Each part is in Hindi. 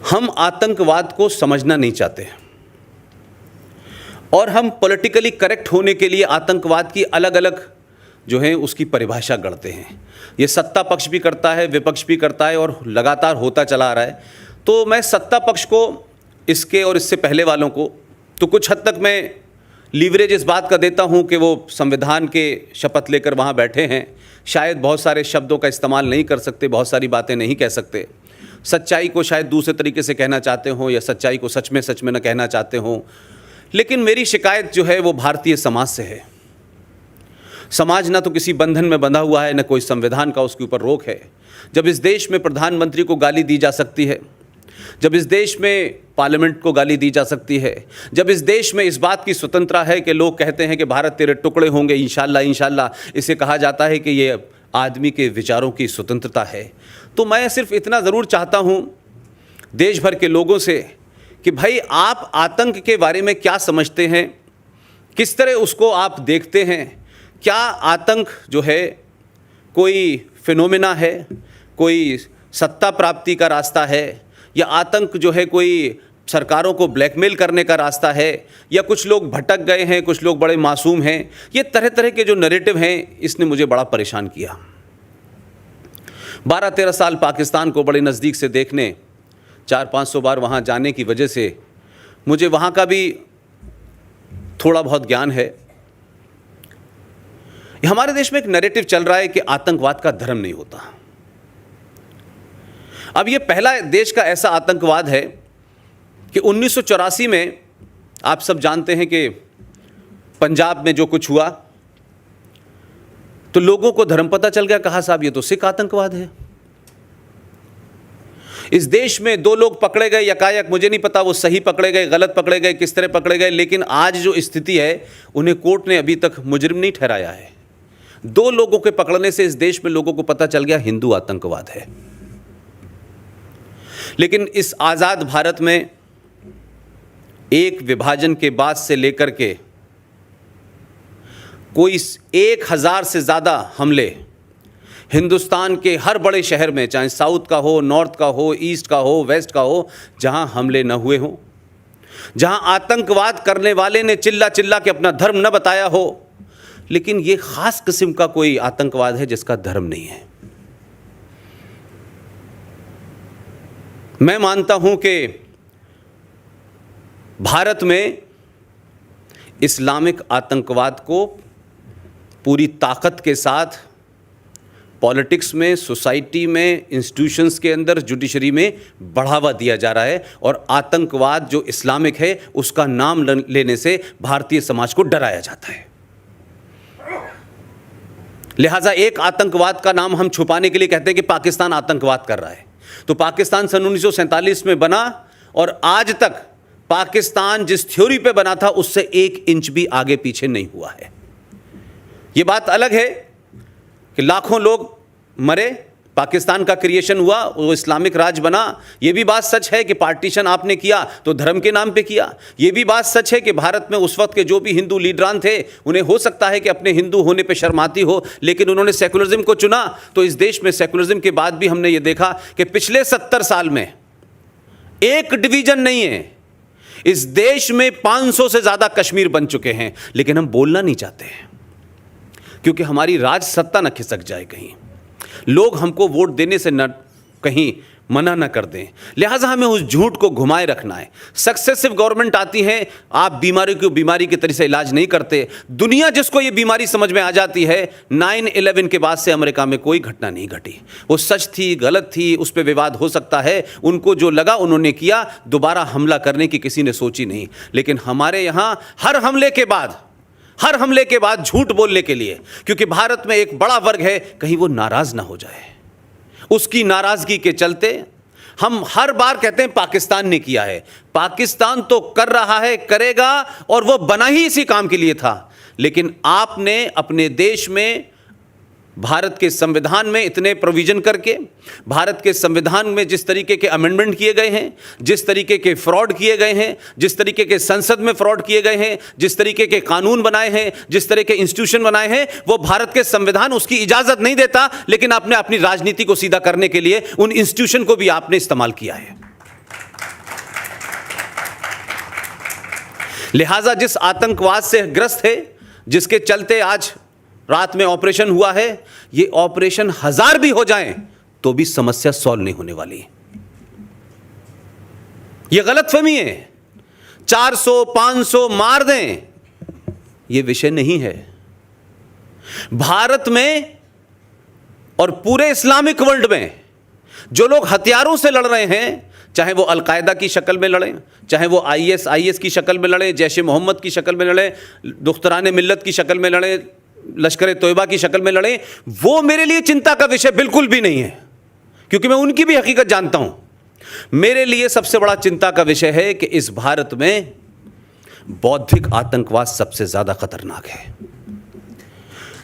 हम आतंकवाद को समझना नहीं चाहते और हम पॉलिटिकली करेक्ट होने के लिए आतंकवाद की अलग अलग जो है उसकी परिभाषा गढ़ते हैं। ये सत्ता पक्ष भी करता है, विपक्ष भी करता है और लगातार होता चला आ रहा है। तो मैं सत्ता पक्ष को, इसके और इससे पहले वालों को तो कुछ हद तक मैं लीवरेज इस बात का देता हूं कि वो संविधान के शपथ लेकर वहां बैठे हैं, शायद बहुत सारे शब्दों का इस्तेमाल नहीं कर सकते, बहुत सारी बातें नहीं कह सकते, सच्चाई को शायद दूसरे तरीके से कहना चाहते हों या सच्चाई को सच में न कहना चाहते हों। लेकिन मेरी शिकायत जो है वो भारतीय समाज से है। समाज ना तो किसी बंधन में बंधा हुआ है, न कोई संविधान का उसके ऊपर रोक है। जब इस देश में प्रधानमंत्री को गाली दी जा सकती है, जब इस देश में पार्लियामेंट को गाली दी जा सकती है, जब इस देश में इस बात की स्वतंत्रता है कि लोग कहते हैं कि भारत तेरे टुकड़े होंगे इंशाल्लाह इंशाल्लाह, इसे कहा जाता है कि ये आदमी के विचारों की स्वतंत्रता है, तो मैं सिर्फ इतना ज़रूर चाहता हूँ देश भर के लोगों से कि भाई आप आतंक के बारे में क्या समझते हैं, किस तरह उसको आप देखते हैं। क्या आतंक जो है कोई फिनोमेना है, कोई सत्ता प्राप्ति का रास्ता है, या आतंक जो है कोई सरकारों को ब्लैकमेल करने का रास्ता है, या कुछ लोग भटक गए हैं, कुछ लोग बड़े मासूम हैं। ये तरह तरह के जो नैरेटिव हैं, इसने मुझे बड़ा परेशान किया। 12-13 साल पाकिस्तान को बड़े नज़दीक से देखने, 400-500 बार वहाँ जाने की वजह से मुझे वहाँ का भी थोड़ा बहुत ज्ञान है। हमारे देश में एक नैरेटिव चल रहा है कि आतंकवाद का धर्म नहीं होता। अब ये पहला देश का ऐसा आतंकवाद है कि 1984 में आप सब जानते हैं कि पंजाब में जो कुछ हुआ तो लोगों को धर्म पता चल गया, कहा साहब ये तो सिख आतंकवाद है। इस देश में 2 लोग पकड़े गए यकायक, मुझे नहीं पता वो सही पकड़े गए, गलत पकड़े गए, किस तरह पकड़े गए, लेकिन आज जो स्थिति है उन्हें कोर्ट ने अभी तक मुजरिम नहीं ठहराया है। 2 लोगों के पकड़ने से इस देश में लोगों को पता चल गया हिंदू आतंकवाद है। लेकिन इस आज़ाद भारत में एक विभाजन के बाद से लेकर के कोई 1000 से ज़्यादा हमले हिंदुस्तान के हर बड़े शहर में, चाहे साउथ का हो, नॉर्थ का हो, ईस्ट का हो, वेस्ट का हो, जहां हमले न हुए हों, जहां आतंकवाद करने वाले ने चिल्ला चिल्ला के अपना धर्म न बताया हो, लेकिन ये खास किस्म का कोई आतंकवाद है जिसका धर्म नहीं है। मैं मानता हूं कि भारत में इस्लामिक आतंकवाद को पूरी ताकत के साथ पॉलिटिक्स में, सोसाइटी में, इंस्टीट्यूशंस के अंदर, जुडिशरी में बढ़ावा दिया जा रहा है, और आतंकवाद जो इस्लामिक है उसका नाम लेने से भारतीय समाज को डराया जाता है। लिहाजा एक आतंकवाद का नाम हम छुपाने के लिए कहते हैं कि पाकिस्तान आतंकवाद कर रहा है। तो पाकिस्तान सन 1947 में बना और आज तक पाकिस्तान जिस थ्योरी पे बना था उससे 1 इंच भी आगे पीछे नहीं हुआ है। ये बात अलग है कि लाखों लोग मरे, पाकिस्तान का क्रिएशन हुआ, वो इस्लामिक राज बना। ये भी बात सच है कि पार्टीशन आपने किया तो धर्म के नाम पे किया। ये भी बात सच है कि भारत में उस वक्त के जो भी हिंदू लीडरान थे उन्हें हो सकता है कि अपने हिंदू होने पे शर्माती हो, लेकिन उन्होंने सेकुलरिज्म को चुना। तो इस देश में सेकुलरिज्म के बाद भी हमने ये देखा कि पिछले 70 साल में एक डिवीजन नहीं है। इस देश में 500 से ज़्यादा कश्मीर बन चुके हैं, लेकिन हम बोलना नहीं चाहते हैं क्योंकि हमारी राज सत्ता न खिसक जाए, कहीं लोग हमको वोट देने से न कहीं मना न कर दें। लिहाजा हमें उस झूठ को घुमाए रखना है। सक्सेसिव गवर्नमेंट आती है, आप बीमारी को बीमारी के तरीके से इलाज नहीं करते। दुनिया जिसको ये बीमारी समझ में आ जाती है, 9/11 के बाद से अमेरिका में कोई घटना नहीं घटी। वो सच थी, गलत थी, उस पर विवाद हो सकता है, उनको जो लगा उन्होंने किया, दोबारा हमला करने की किसी ने सोची नहीं। लेकिन हमारे यहाँ हर हमले के बाद झूठ बोलने के लिए, क्योंकि भारत में एक बड़ा वर्ग है, कहीं वो नाराज ना हो जाए, उसकी नाराजगी के चलते हम हर बार कहते हैं पाकिस्तान ने किया है। पाकिस्तान तो कर रहा है, करेगा, और वो बना ही इसी काम के लिए था। लेकिन आपने अपने देश में भारत के संविधान में इतने प्रोविजन करके, भारत के संविधान में जिस तरीके के अमेंडमेंट किए गए हैं, जिस तरीके के फ्रॉड किए गए हैं, जिस तरीके के संसद में फ्रॉड किए गए हैं, जिस तरीके के कानून बनाए हैं, जिस तरह के इंस्टीट्यूशन बनाए हैं, वो भारत के संविधान उसकी इजाजत नहीं देता। लेकिन आपने अपनी राजनीति को सीधा करने के लिए उन इंस्टीट्यूशन को भी आपने इस्तेमाल किया है। लिहाजा जिस आतंकवाद से ग्रस्त है, जिसके चलते आज रात में ऑपरेशन हुआ है, ये ऑपरेशन 1000 भी हो जाएं तो भी समस्या सॉल्व नहीं होने वाली। ये गलतफहमी है। 400 500 मार दें, ये विषय नहीं है। भारत में और पूरे इस्लामिक वर्ल्ड में जो लोग हथियारों से लड़ रहे हैं, चाहे वो अलकायदा की शक्ल में लड़ें, चाहे वो IS की शक्ल में लड़ें, जैश ए मोहम्मद की शक्ल में लड़ें, दुख्तरान मिल्लत की शक्ल में लड़ें, लश्कर तोयबा की शक्ल में लड़ें, वो मेरे लिए चिंता का विषय बिल्कुल भी नहीं है, क्योंकि मैं उनकी भी हकीकत जानता हूं। मेरे लिए सबसे बड़ा चिंता का विषय है कि इस भारत में बौद्धिक आतंकवाद सबसे ज्यादा खतरनाक है।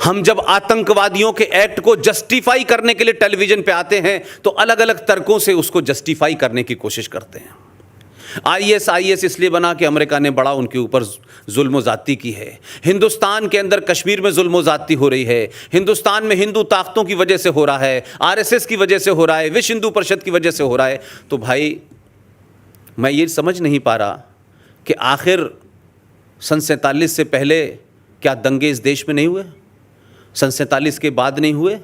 हम जब आतंकवादियों के एक्ट को जस्टिफाई करने के लिए टेलीविजन पे आते हैं तो अलग अलग तर्कों से उसको जस्टिफाई करने की कोशिश करते हैं। IS इसलिए बना कि अमेरिका ने बड़ा उनके ऊपर जुल्म ज़्यादती की है। हिंदुस्तान के अंदर कश्मीर में जुल्म ज़्यादती हो रही है। हिंदुस्तान में हिंदू ताकतों की वजह से हो रहा है, RSS की वजह से हो रहा है, विश्व हिंदू परिषद की वजह से हो रहा है। तो भाई मैं ये समझ नहीं पा रहा कि आखिर सन 47 से पहले क्या दंगे इस देश में नहीं हुए? सन 47 के बाद नहीं हुए?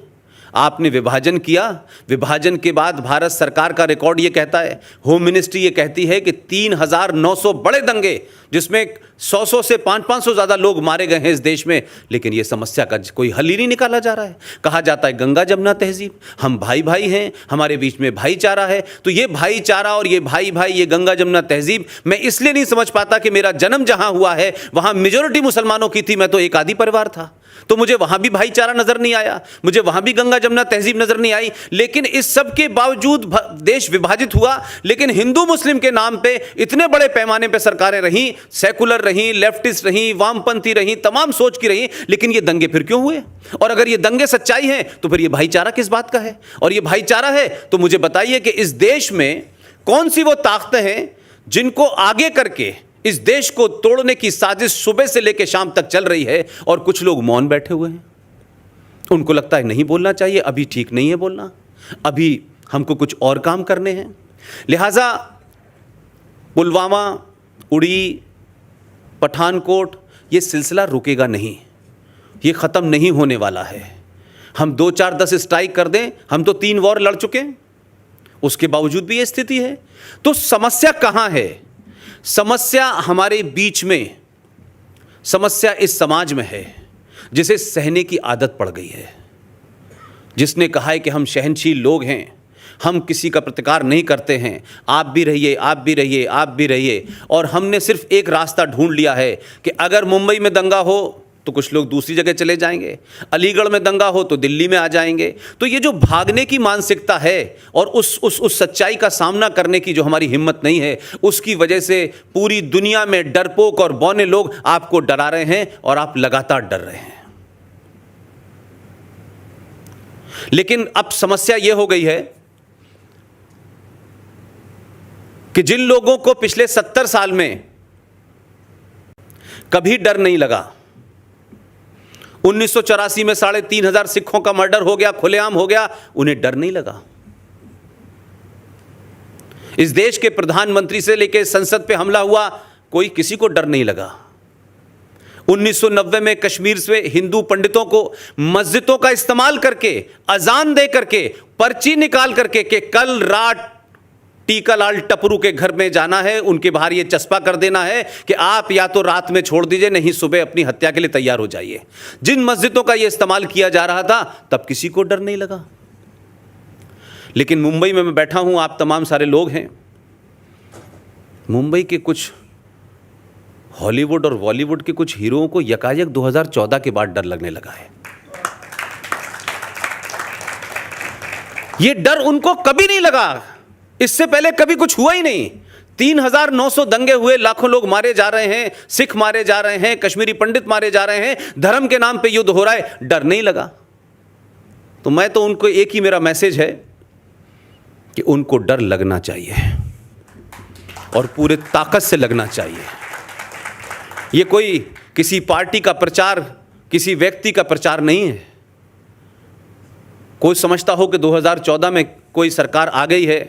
आपने विभाजन किया, विभाजन के बाद भारत सरकार का रिकॉर्ड ये कहता है, होम मिनिस्ट्री ये कहती है कि 3900 बड़े दंगे जिसमें 100 से 500 ज़्यादा लोग मारे गए हैं इस देश में, लेकिन ये समस्या का कोई हल ही नहीं निकाला जा रहा है। कहा जाता है गंगा जमुना तहजीब, हम भाई भाई हैं, हमारे बीच में भाईचारा है। तो ये भाईचारा और ये भाई भाई, ये गंगा जमुना तहजीब मैं इसलिए नहीं समझ पाता कि मेरा जन्म जहाँ हुआ है वहाँ मेजॉरिटी मुसलमानों की थी, मैं तो एक आदि परिवार था, तो मुझे वहां भी भाईचारा नजर नहीं आया, मुझे वहां भी गंगा जमुना तहजीब नजर नहीं आई। लेकिन इस सब के बावजूद देश विभाजित हुआ, लेकिन हिंदू मुस्लिम के नाम पे इतने बड़े पैमाने पे सरकारें रहीं, सेकुलर रहीं, लेफ्टिस्ट रहीं, वामपंथी रहीं, तमाम सोच की रहीं, लेकिन ये दंगे फिर क्यों हुए? और अगर ये दंगे सच्चाई हैं तो फिर ये भाईचारा किस बात का है? और ये भाईचारा है तो मुझे बताइए कि इस देश में कौन सी वो ताकतें हैं जिनको आगे करके इस देश को तोड़ने की साजिश सुबह से लेकर शाम तक चल रही है और कुछ लोग मौन बैठे हुए हैं। उनको लगता है नहीं बोलना चाहिए, अभी ठीक नहीं है बोलना, अभी हमको कुछ और काम करने हैं। लिहाजा पुलवामा, उड़ी, पठानकोट, ये सिलसिला रुकेगा नहीं, ये ख़त्म नहीं होने वाला है। हम 2 4 10 स्ट्राइक कर दें, हम तो 3 वॉर लड़ चुके हैं, उसके बावजूद भी ये स्थिति है। तो समस्या कहाँ है? समस्या हमारे बीच में, समस्या इस समाज में है जिसे सहने की आदत पड़ गई है, जिसने कहा है कि हम सहनशील लोग हैं, हम किसी का प्रतिकार नहीं करते हैं, आप भी रहिए, आप भी रहिए, आप भी रहिए। और हमने सिर्फ एक रास्ता ढूंढ लिया है कि अगर मुंबई में दंगा हो तो कुछ लोग दूसरी जगह चले जाएंगे, अलीगढ़ में दंगा हो तो दिल्ली में आ जाएंगे। तो ये जो भागने की मानसिकता है और उस सच्चाई का सामना करने की जो हमारी हिम्मत नहीं है, उसकी वजह से पूरी दुनिया में डरपोक और बौने लोग आपको डरा रहे हैं और आप लगातार डर रहे हैं। लेकिन अब समस्या यह हो गई है कि जिन लोगों को पिछले 70 साल में कभी डर नहीं लगा, 1984 में 3500 सिखों का मर्डर हो गया, खुलेआम हो गया, उन्हें डर नहीं लगा। इस देश के प्रधानमंत्री से लेकर संसद पे हमला हुआ, कोई किसी को डर नहीं लगा। 1990 में कश्मीर से हिंदू पंडितों को मस्जिदों का इस्तेमाल करके, अजान दे करके, पर्ची निकाल करके कि कल रात टीकालाल टपरू के घर में जाना है, उनके बाहर ये चस्पा कर देना है कि आप या तो रात में छोड़ दीजिए, नहीं सुबह अपनी हत्या के लिए तैयार हो जाइए। जिन मस्जिदों का ये इस्तेमाल किया जा रहा था तब किसी को डर नहीं लगा। लेकिन मुंबई में मैं बैठा हूं, आप तमाम सारे लोग हैं, मुंबई के कुछ हॉलीवुड और बॉलीवुड के कुछ हीरोओं को यकायक 2014 के बाद डर लगने लगा है। ये डर उनको कभी नहीं लगा, इससे पहले कभी कुछ हुआ ही नहीं। 3900 दंगे हुए, लाखों लोग मारे जा रहे हैं, सिख मारे जा रहे हैं, कश्मीरी पंडित मारे जा रहे हैं, धर्म के नाम पे युद्ध हो रहा है, डर नहीं लगा। तो मैं तो उनको एक ही मेरा मैसेज है कि उनको डर लगना चाहिए और पूरे ताकत से लगना चाहिए। ये कोई किसी पार्टी का प्रचार, किसी व्यक्ति का प्रचार नहीं है। कोई समझता हो कि 2014 में कोई सरकार आ गई है